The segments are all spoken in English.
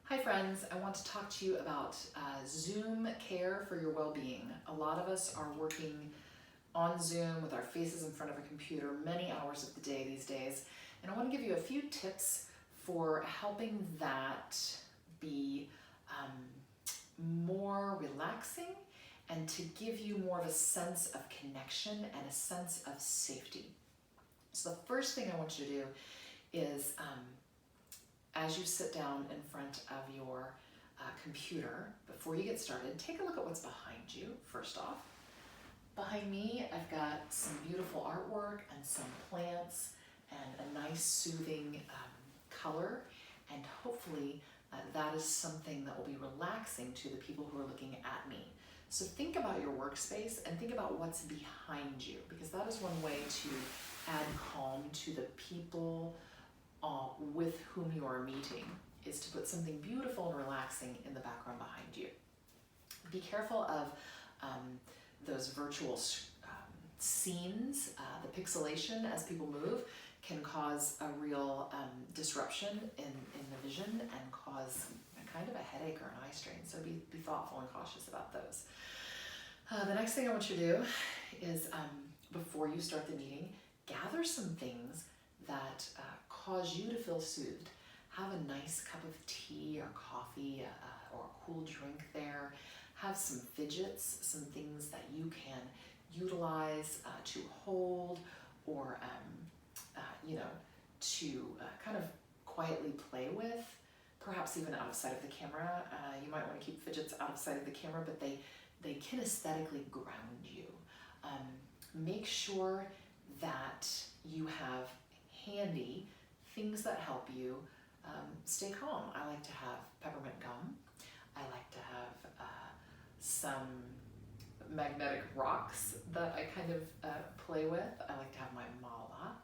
Hi friends, I want to talk to you about Zoom care for your well-being. A lot of us are working on Zoom with our faces in front of a computer many hours of the day these days, and I want to give you a few tips for helping that be more relaxing and to give you more of a sense of connection and a sense of safety. So the first thing I want you to do is as you sit down in front of your computer, before you get started, take a look at what's behind you, first off. Behind me, I've got some beautiful artwork and some plants and a nice soothing color, and hopefully that is something that will be relaxing to the people who are looking at me. So think about your workspace and think about what's behind you, because that is one way to add calm to the people with whom you are meeting, is to put something beautiful and relaxing in the background behind you. Be careful of those virtual scenes. The pixelation as people move can cause a real disruption in the vision and cause a kind of a headache or an eye strain, so be thoughtful and cautious about those. The next thing I want you to do is, before you start the meeting, gather some things that cause you to feel soothed. Have a nice cup of tea or coffee or a cool drink there. Have some fidgets, some things that you can utilize to hold or to kind of quietly play with, perhaps even out of sight of the camera. You might want to keep fidgets out of sight of the camera, but they can aesthetically ground you. Make sure that you have handy things that help you stay calm. I like to have peppermint gum. I like to have some magnetic rocks that I kind of play with. I like to have my mala,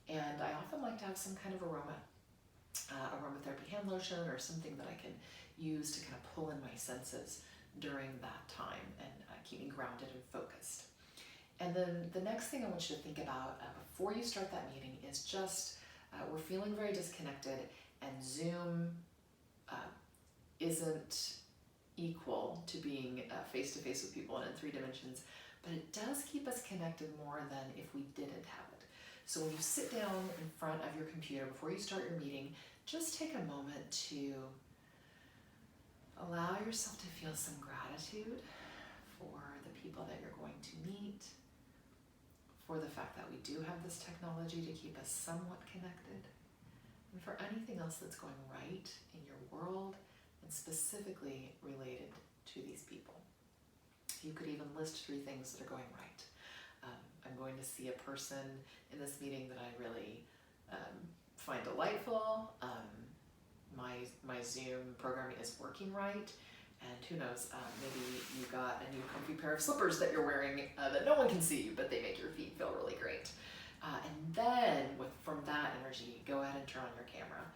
and I often like to have some kind of aromatherapy hand lotion or something that I can use to kind of pull in my senses during that time and keep me grounded and focused. And then the next thing I want you to think about before you start that meeting is just, we're feeling very disconnected, and Zoom isn't equal to being face-to-face with people and in 3 dimensions, but it does keep us connected more than if we didn't have it. So when you sit down in front of your computer before you start your meeting, just take a moment to allow yourself to feel some gratitude for the people that you're going to meet, for the fact that we do have this technology to keep us somewhat connected, and for anything else that's going right in your world and specifically related to these people. You could even list 3 things that are going right. I'm going to see a person in this meeting that I really find delightful. My Zoom programming is working right. And who knows, maybe you got a new comfy pair of slippers that you're wearing that no one can see, but they make your feet feel really great. And then from that energy, go ahead and turn on your camera.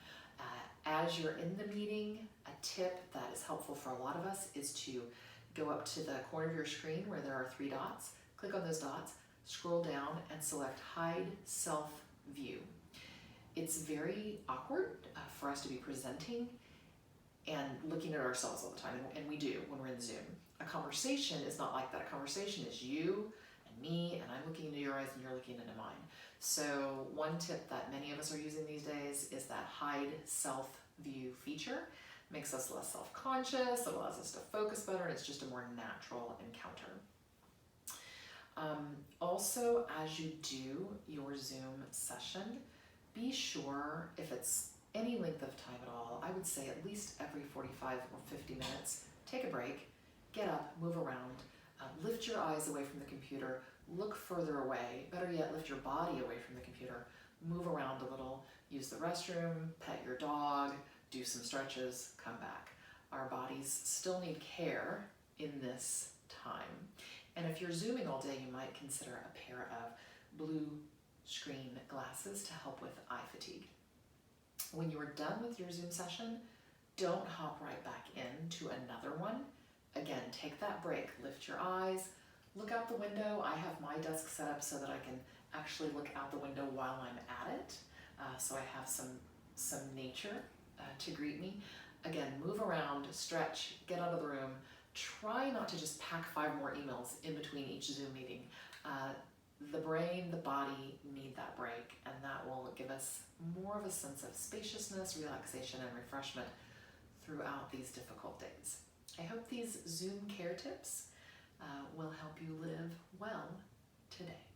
As you're in the meeting, a tip that is helpful for a lot of us is to go up to the corner of your screen where there are 3 dots, click on those dots, scroll down and select Hide Self View. It's very awkward for us to be presenting and looking at ourselves all the time, and we do when we're in Zoom. A conversation is not like that. A conversation is you and me, and I'm looking into your eyes and you're looking into mine. So one tip that many of us are using these days is that hide self-view feature. It makes us less self-conscious, it allows us to focus better, and it's just a more natural encounter. Also, as you do your Zoom session, be sure, if it's any length of time at all, I would say at least every 45 or 50 minutes, take a break, get up, move around, lift your eyes away from the computer, look further away, better yet, lift your body away from the computer, move around a little, use the restroom, pet your dog, do some stretches, come back. Our bodies still need care in this time. And if you're Zooming all day, you might consider a pair of blue screen glasses to help with eye fatigue. When you are done with your Zoom session, don't hop right back into another one. Again, take that break, lift your eyes, look out the window. I have my desk set up so that I can actually look out the window while I'm at it. So I have some nature to greet me. Again, move around, stretch, get out of the room. Try not to just pack 5 more emails in between each Zoom meeting. The brain, the body need that break, and that will give us more of a sense of spaciousness, relaxation, and refreshment throughout these difficult days. I hope these Zoom care tips will help you live well today.